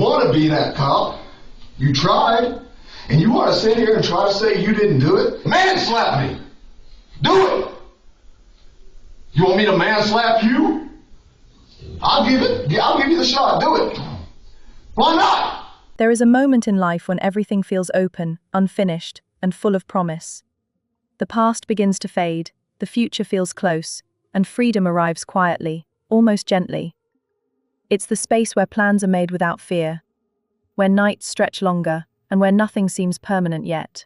want to be that cop. You tried. And you want to sit here and try to say you didn't do it? Man slap me. Do it. You want me to man slap you? I'll give you the shot. Do it. Why not? There is a moment in life when everything feels open, unfinished, and full of promise. The past begins to fade, the future feels close, and freedom arrives quietly, almost gently. It's the space where plans are made without fear, where nights stretch longer, and where nothing seems permanent yet.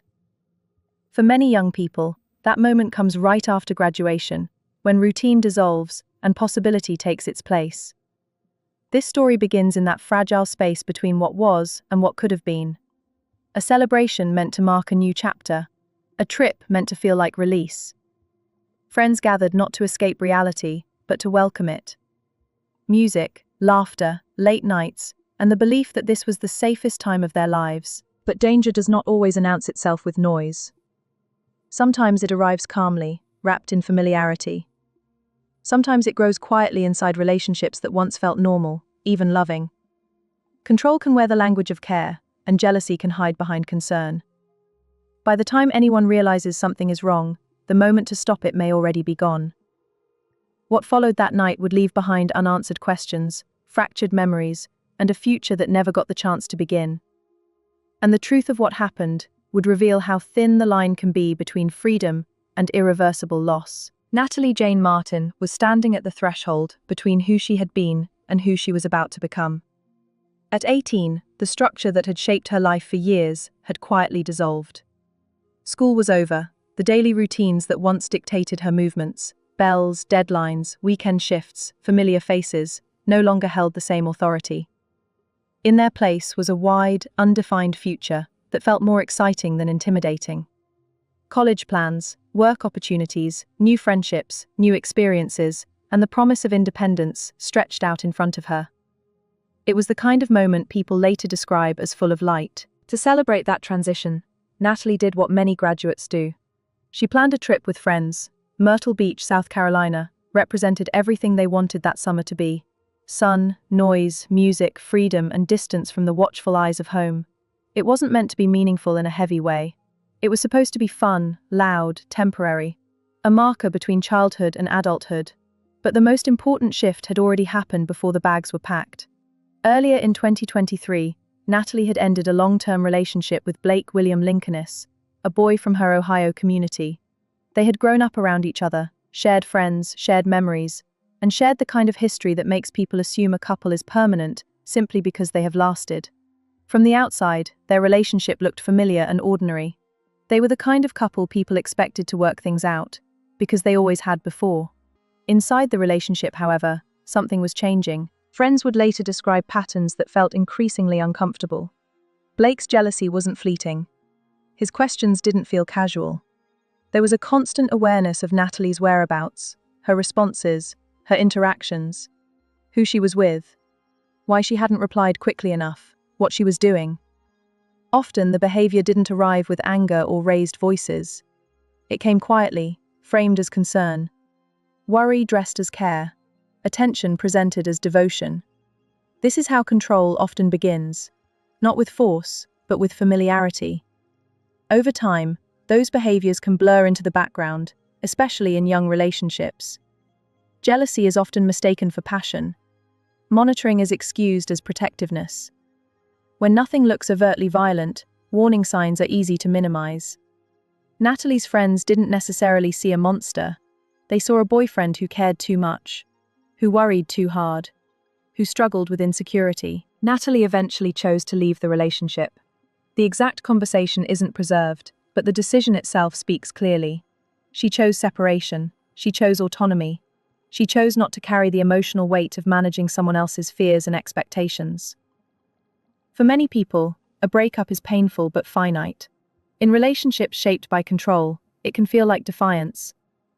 For many young people, that moment comes right after graduation, when routine dissolves and possibility takes its place. This story begins in that fragile space between what was and what could have been. A celebration meant to mark a new chapter, a trip meant to feel like release. Friends gathered not to escape reality, but to welcome it. Music, laughter, late nights, and the belief that this was the safest time of their lives. But danger does not always announce itself with noise. Sometimes it arrives calmly, wrapped in familiarity. Sometimes it grows quietly inside relationships that once felt normal, even loving. Control can wear the language of care, and jealousy can hide behind concern. By the time anyone realizes something is wrong, the moment to stop it may already be gone. What followed that night would leave behind unanswered questions, fractured memories, and a future that never got the chance to begin. And the truth of what happened would reveal how thin the line can be between freedom and irreversible loss. Natalie Jane Martin was standing at the threshold between who she had been and who she was about to become. At 18, the structure that had shaped her life for years had quietly dissolved. School was over, the daily routines that once dictated her movements, bells, deadlines, weekend shifts, familiar faces, no longer held the same authority. In their place was a wide, undefined future that felt more exciting than intimidating. College plans, work opportunities, new friendships, new experiences, and the promise of independence stretched out in front of her. It was the kind of moment people later describe as full of light. To celebrate that transition, Natalie did what many graduates do. She planned a trip with friends. Myrtle Beach, South Carolina, represented everything they wanted that summer to be. Sun, noise, music, freedom, and distance from the watchful eyes of home. It wasn't meant to be meaningful in a heavy way. It was supposed to be fun, loud, temporary, a marker between childhood and adulthood. But the most important shift had already happened before the bags were packed. Earlier in 2023, Natalie had ended a long-term relationship with William Lincolnis, a boy from her Ohio community. They had grown up around each other, shared friends, shared memories, and shared the kind of history that makes people assume a couple is permanent simply because they have lasted. From the outside, their relationship looked familiar and ordinary. They were the kind of couple people expected to work things out, because they always had before. Inside the relationship, however, something was changing. Friends would later describe patterns that felt increasingly uncomfortable. Blake's jealousy wasn't fleeting. His questions didn't feel casual. There was a constant awareness of Natalie's whereabouts, her responses, her interactions, who she was with, why she hadn't replied quickly enough, what she was doing. Often the behavior didn't arrive with anger or raised voices. It came quietly, framed as concern. Worry dressed as care. Attention presented as devotion. This is how control often begins, not with force, but with familiarity. Over time, those behaviors can blur into the background, especially in young relationships. Jealousy is often mistaken for passion. Monitoring is excused as protectiveness. When nothing looks overtly violent, warning signs are easy to minimize. Natalie's friends didn't necessarily see a monster. They saw a boyfriend who cared too much, who worried too hard, who struggled with insecurity. Natalie eventually chose to leave the relationship. The exact conversation isn't preserved, but the decision itself speaks clearly. She chose separation. She chose autonomy. She chose not to carry the emotional weight of managing someone else's fears and expectations. For many people, a breakup is painful but finite. In relationships shaped by control, it can feel like defiance.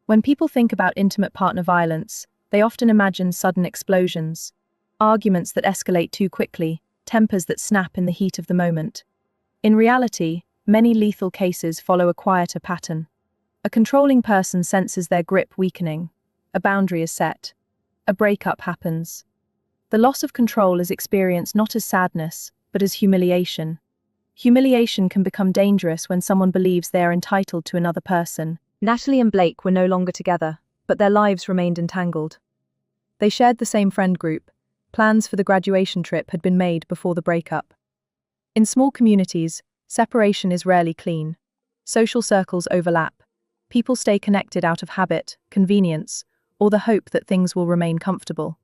When people think about intimate partner violence, they often imagine sudden explosions, arguments that escalate too quickly, tempers that snap in the heat of the moment. In reality, many lethal cases follow a quieter pattern. A controlling person senses their grip weakening. A boundary is set. A breakup happens. The loss of control is experienced not as sadness, but as humiliation. Humiliation can become dangerous when someone believes they are entitled to another person. Natalie and Blake were no longer together, but their lives remained entangled. They shared the same friend group. Plans for the graduation trip had been made before the breakup. In small communities, separation is rarely clean. Social circles overlap. People stay connected out of habit, convenience, or the hope that things will remain comfortable.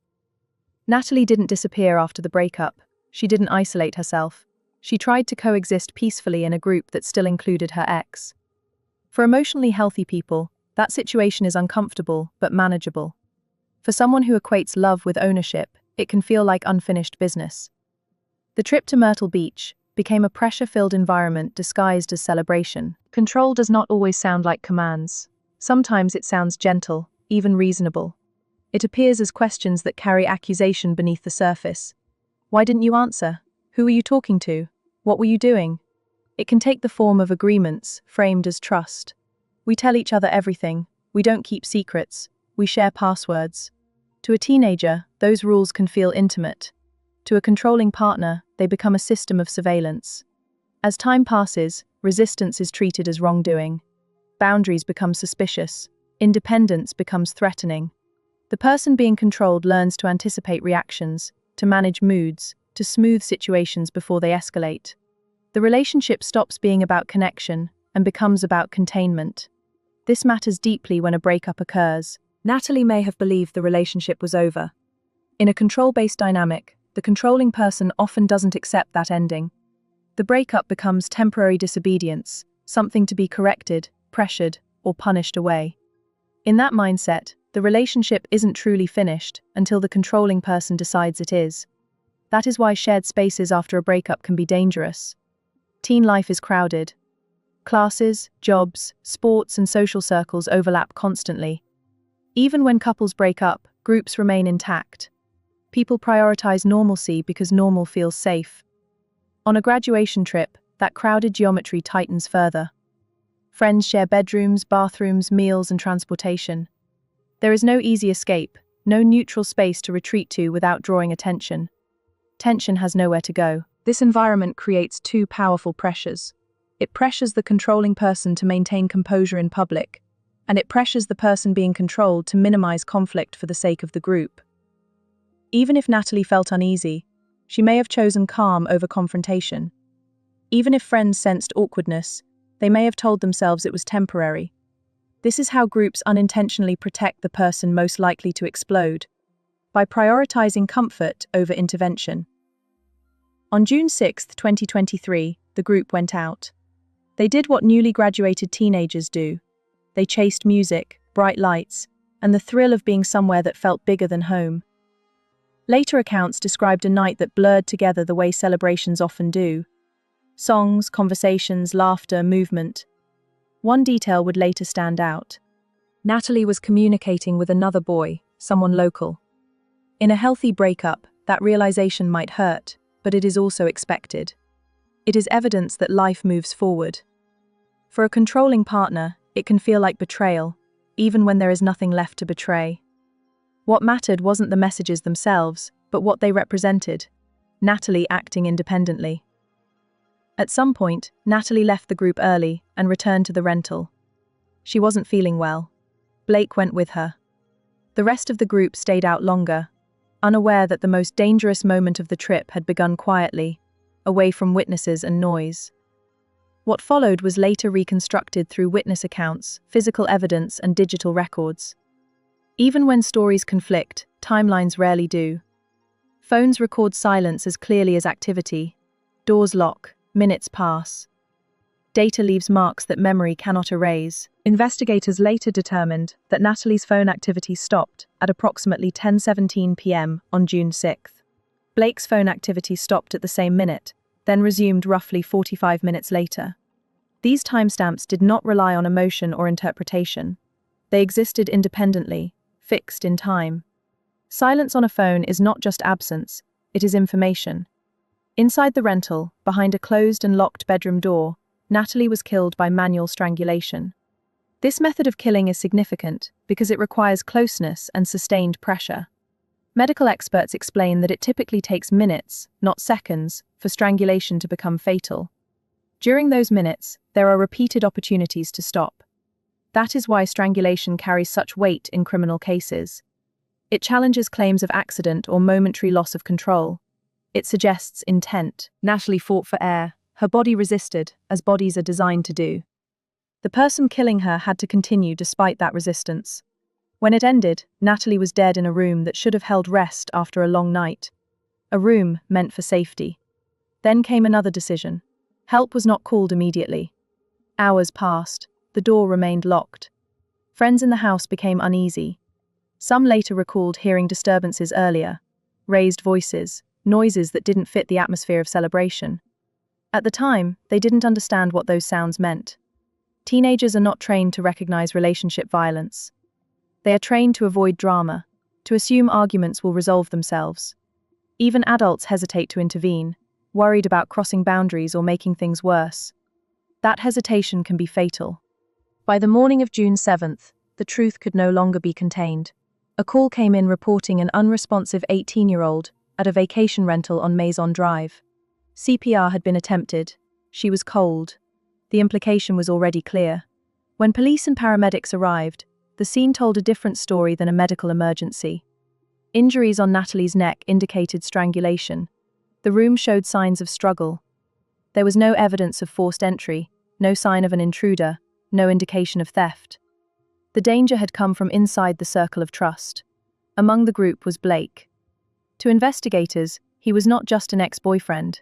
Natalie didn't disappear after the breakup. She didn't isolate herself. She tried to coexist peacefully in a group that still included her ex. For emotionally healthy people, that situation is uncomfortable but manageable. For someone who equates love with ownership, it can feel like unfinished business. The trip to Myrtle Beach became a pressure-filled environment disguised as celebration. Control does not always sound like commands. Sometimes it sounds gentle, even reasonable. It appears as questions that carry accusation beneath the surface. Why didn't you answer? Who were you talking to? What were you doing? It can take the form of agreements, framed as trust. We tell each other everything. We don't keep secrets. We share passwords. To a teenager, those rules can feel intimate. To a controlling partner, they become a system of surveillance. As time passes, resistance is treated as wrongdoing. Boundaries become suspicious. Independence becomes threatening. The person being controlled learns to anticipate reactions, to manage moods, to smooth situations before they escalate. The relationship stops being about connection and becomes about containment. This matters deeply when a breakup occurs. Natalie may have believed the relationship was over. In a control-based dynamic, the controlling person often doesn't accept that ending. The breakup becomes temporary disobedience, something to be corrected, pressured, or punished away. In that mindset, the relationship isn't truly finished until the controlling person decides it is. That is why shared spaces after a breakup can be dangerous. Teen life is crowded. Classes, jobs, sports, and social circles overlap constantly. Even when couples break up, groups remain intact. People prioritize normalcy because normal feels safe. On a graduation trip, that crowded geometry tightens further. Friends share bedrooms, bathrooms, meals, and transportation. There is no easy escape, no neutral space to retreat to without drawing attention. Tension has nowhere to go. This environment creates two powerful pressures. It pressures the controlling person to maintain composure in public, and it pressures the person being controlled to minimize conflict for the sake of the group. Even if Natalie felt uneasy, she may have chosen calm over confrontation. Even if friends sensed awkwardness, they may have told themselves it was temporary. This is how groups unintentionally protect the person most likely to explode, by prioritizing comfort over intervention. On June 6, 2023, the group went out. They did what newly graduated teenagers do. They chased music, bright lights, and the thrill of being somewhere that felt bigger than home. Later accounts described a night that blurred together the way celebrations often do. Songs, conversations, laughter, movement. One detail would later stand out. Natalie was communicating with another boy, someone local. In a healthy breakup, that realization might hurt, but it is also expected. It is evidence that life moves forward. For a controlling partner, it can feel like betrayal, even when there is nothing left to betray. What mattered wasn't the messages themselves, but what they represented. Natalie acting independently. At some point, Natalie left the group early and returned to the rental. She wasn't feeling well. Blake went with her. The rest of the group stayed out longer, unaware that the most dangerous moment of the trip had begun quietly, away from witnesses and noise. What followed was later reconstructed through witness accounts, physical evidence, and digital records. Even when stories conflict, timelines rarely do. Phones record silence as clearly as activity. Doors lock, minutes pass. Data leaves marks that memory cannot erase. Investigators later determined that Natalie's phone activity stopped at approximately 10:17 p.m. on June 6. Blake's phone activity stopped at the same minute, then resumed roughly 45 minutes later. These timestamps did not rely on emotion or interpretation. They existed independently, fixed in time. Silence on a phone is not just absence, it is information. Inside the rental, behind a closed and locked bedroom door, Natalie was killed by manual strangulation. This method of killing is significant because it requires closeness and sustained pressure. Medical experts explain that it typically takes minutes, not seconds, for strangulation to become fatal. During those minutes, there are repeated opportunities to stop. That is why strangulation carries such weight in criminal cases. It challenges claims of accident or momentary loss of control. It suggests intent. Natalie fought for air. Her body resisted, as bodies are designed to do. The person killing her had to continue despite that resistance. When it ended, Natalie was dead in a room that should have held rest after a long night. A room meant for safety. Then came another decision. Help was not called immediately. Hours passed. The door remained locked. Friends in the house became uneasy. Some later recalled hearing disturbances earlier, raised voices, noises that didn't fit the atmosphere of celebration. At the time, they didn't understand what those sounds meant. Teenagers are not trained to recognize relationship violence. They are trained to avoid drama, to assume arguments will resolve themselves. Even adults hesitate to intervene, worried about crossing boundaries or making things worse. That hesitation can be fatal. By the morning of June 7th, the truth could no longer be contained. A call came in reporting an unresponsive 18-year-old at a vacation rental on Maison Drive. CPR had been attempted. She was cold. The implication was already clear. When police and paramedics arrived, the scene told a different story than a medical emergency. Injuries on Natalie's neck indicated strangulation. The room showed signs of struggle. There was no evidence of forced entry, no sign of an intruder, no indication of theft. The danger had come from inside the circle of trust. Among the group was Blake. To investigators, he was not just an ex-boyfriend.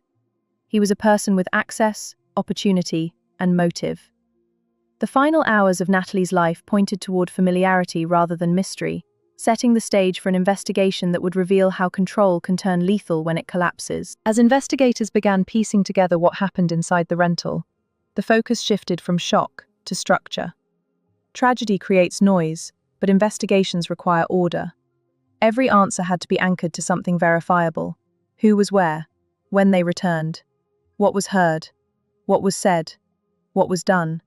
He was a person with access, opportunity, and motive. The final hours of Natalie's life pointed toward familiarity rather than mystery, setting the stage for an investigation that would reveal how control can turn lethal when it collapses. As investigators began piecing together what happened inside the rental, the focus shifted from shock to structure. Tragedy creates noise, but investigations require order. Every answer had to be anchored to something verifiable. Who was where? When they returned? What was heard? What was said? What was done?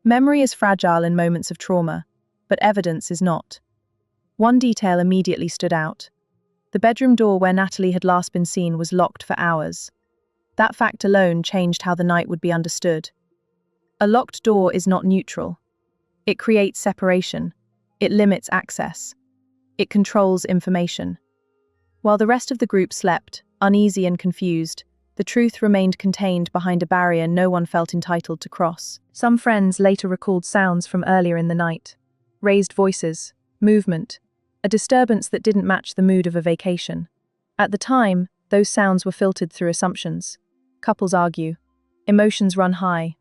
Memory is fragile in moments of trauma, but evidence is not. One detail immediately stood out. The bedroom door where Natalie had last been seen was locked for hours. That fact alone changed how the night would be understood. A locked door is not neutral. It creates separation. It limits access. It controls information. While the rest of the group slept, uneasy and confused, the truth remained contained behind a barrier no one felt entitled to cross. Some friends later recalled sounds from earlier in the night. Raised voices, movement, a disturbance that didn't match the mood of a vacation. At the time, those sounds were filtered through assumptions. Couples argue. Emotions run high.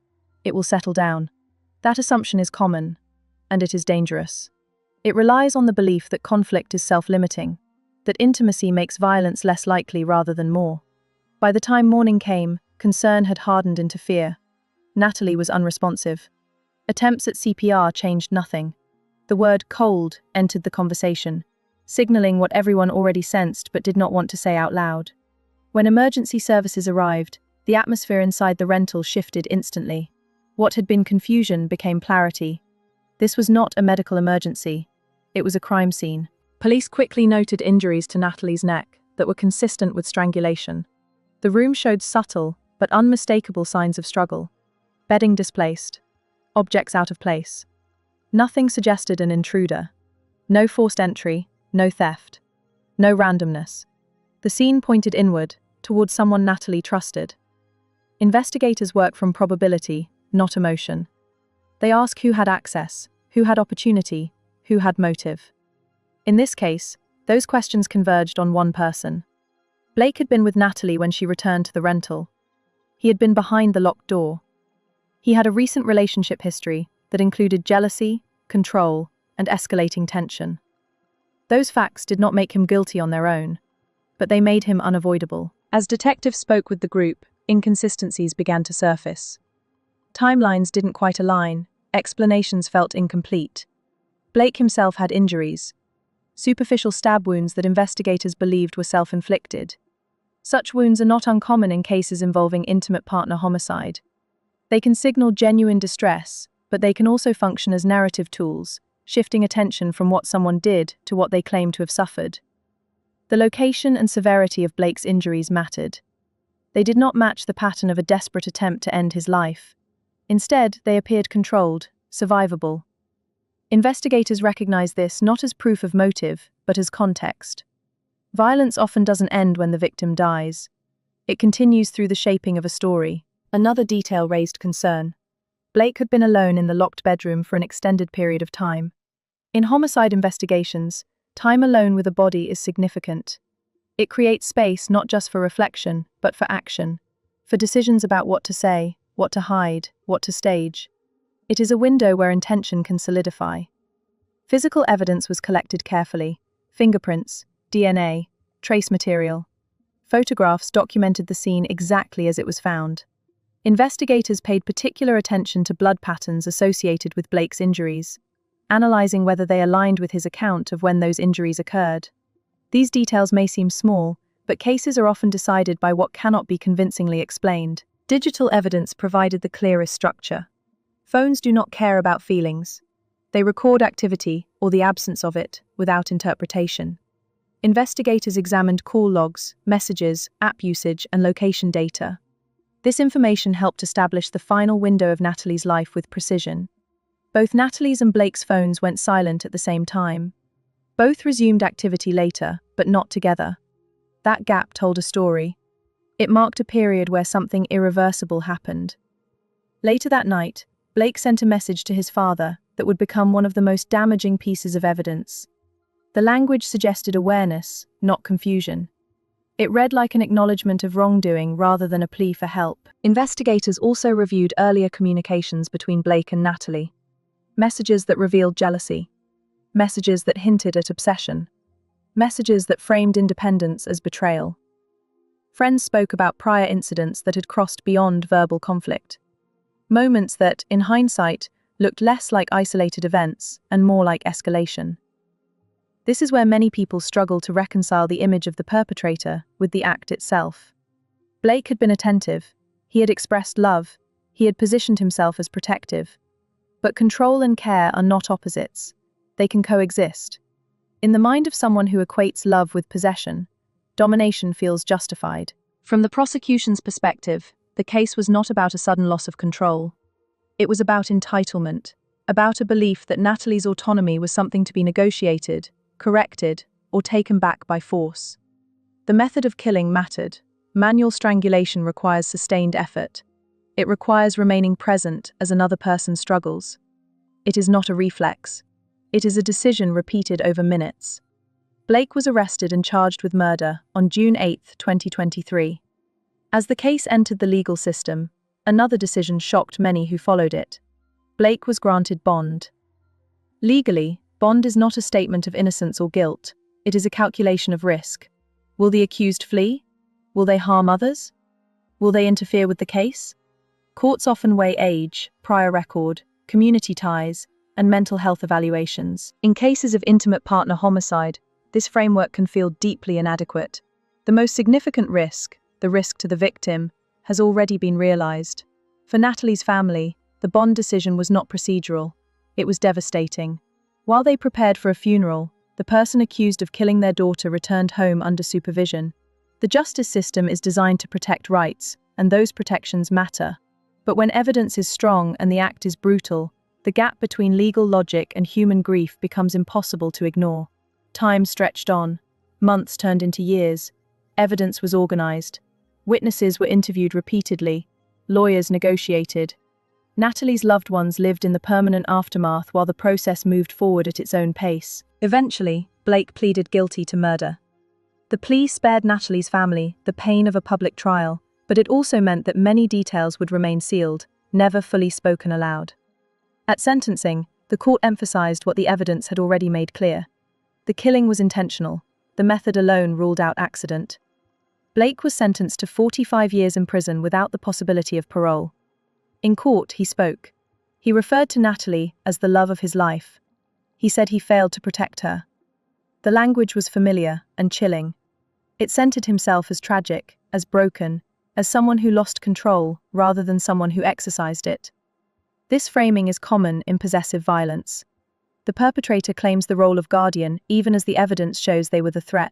It will settle down. That assumption is common, and it is dangerous. It relies on the belief that conflict is self-limiting, that intimacy makes violence less likely rather than more. By the time morning came, concern had hardened into fear. Natalie was unresponsive. Attempts at CPR changed nothing. The word cold entered the conversation, signaling what everyone already sensed but did not want to say out loud. When emergency services arrived, the atmosphere inside the rental shifted instantly. What had been confusion became clarity. This was not a medical emergency. It was a crime scene. Police quickly noted injuries to Natalie's neck that were consistent with strangulation. The room showed subtle but unmistakable signs of struggle. Bedding displaced. Objects out of place. Nothing suggested an intruder. No forced entry, no theft. No randomness. The scene pointed inward, towards someone Natalie trusted. Investigators work from probability, not emotion. They ask who had access, who had opportunity, who had motive. In this case, those questions converged on one person. Blake had been with Natalie when she returned to the rental. He had been behind the locked door. He had a recent relationship history that included jealousy, control, and escalating tension. Those facts did not make him guilty on their own, but they made him unavoidable. As detectives spoke with the group, inconsistencies began to surface. Timelines didn't quite align, explanations felt incomplete. Blake himself had injuries, superficial stab wounds that investigators believed were self-inflicted. Such wounds are not uncommon in cases involving intimate partner homicide. They can signal genuine distress, but they can also function as narrative tools, shifting attention from what someone did to what they claim to have suffered. The location and severity of Blake's injuries mattered. They did not match the pattern of a desperate attempt to end his life. Instead, they appeared controlled, survivable. Investigators recognized this not as proof of motive, but as context. Violence often doesn't end when the victim dies. It continues through the shaping of a story. Another detail raised concern. Blake had been alone in the locked bedroom for an extended period of time. In homicide investigations, time alone with a body is significant. It creates space not just for reflection, but for action, for decisions about what to say, what to hide, what to stage. It is a window where intention can solidify. Physical evidence was collected carefully: fingerprints, DNA, trace material. Photographs documented the scene exactly as it was found. Investigators paid particular attention to blood patterns associated with Blake's injuries, analyzing whether they aligned with his account of when those injuries occurred. These details may seem small, but cases are often decided by what cannot be convincingly explained. Digital evidence provided the clearest structure. Phones do not care about feelings. They record activity, or the absence of it, without interpretation. Investigators examined call logs, messages, app usage, and location data. This information helped establish the final window of Natalie's life with precision. Both Natalie's and Blake's phones went silent at the same time. Both resumed activity later, but not together. That gap told a story. It marked a period where something irreversible happened. Later that night, Blake sent a message to his father that would become one of the most damaging pieces of evidence. The language suggested awareness, not confusion. It read like an acknowledgement of wrongdoing rather than a plea for help. Investigators also reviewed earlier communications between Blake and Natalie. Messages that revealed jealousy. Messages that hinted at obsession. Messages that framed independence as betrayal. Friends spoke about prior incidents that had crossed beyond verbal conflict. Moments that, in hindsight, looked less like isolated events and more like escalation. This is where many people struggle to reconcile the image of the perpetrator with the act itself. Blake had been attentive. He had expressed love. He had positioned himself as protective. But control and care are not opposites. They can coexist. In the mind of someone who equates love with possession, domination feels justified. From the prosecution's perspective, the case was not about a sudden loss of control. It was about entitlement, about a belief that Natalie's autonomy was something to be negotiated, corrected, or taken back by force. The method of killing mattered. Manual strangulation requires sustained effort. It requires remaining present as another person struggles. It is not a reflex. It is a decision repeated over minutes. Blake was arrested and charged with murder on June 8, 2023. As the case entered the legal system, another decision shocked many who followed it. Blake was granted bond. Legally, bond is not a statement of innocence or guilt. It is a calculation of risk. Will the accused flee? Will they harm others? Will they interfere with the case? Courts often weigh age, prior record, community ties, and mental health evaluations. In cases of intimate partner homicide, this framework can feel deeply inadequate. The most significant risk, the risk to the victim, has already been realized. For Natalie's family, the bond decision was not procedural. It was devastating. While they prepared for a funeral, the person accused of killing their daughter returned home under supervision. The justice system is designed to protect rights, and those protections matter. But when evidence is strong and the act is brutal, the gap between legal logic and human grief becomes impossible to ignore. Time stretched on. Months turned into years. Evidence was organized. Witnesses were interviewed repeatedly. Lawyers negotiated. Natalie's loved ones lived in the permanent aftermath while the process moved forward at its own pace. Eventually, Blake pleaded guilty to murder. The plea spared Natalie's family the pain of a public trial, but it also meant that many details would remain sealed, never fully spoken aloud. At sentencing, the court emphasized what the evidence had already made clear. The killing was intentional. The method alone ruled out accident. Blake was sentenced to 45 years in prison without the possibility of parole. In court, he spoke. He referred to Natalie as the love of his life. He said he failed to protect her. The language was familiar and chilling. It centered himself as tragic, as broken, as someone who lost control rather than someone who exercised it. This framing is common in possessive violence. The perpetrator claims the role of guardian even as the evidence shows they were the threat.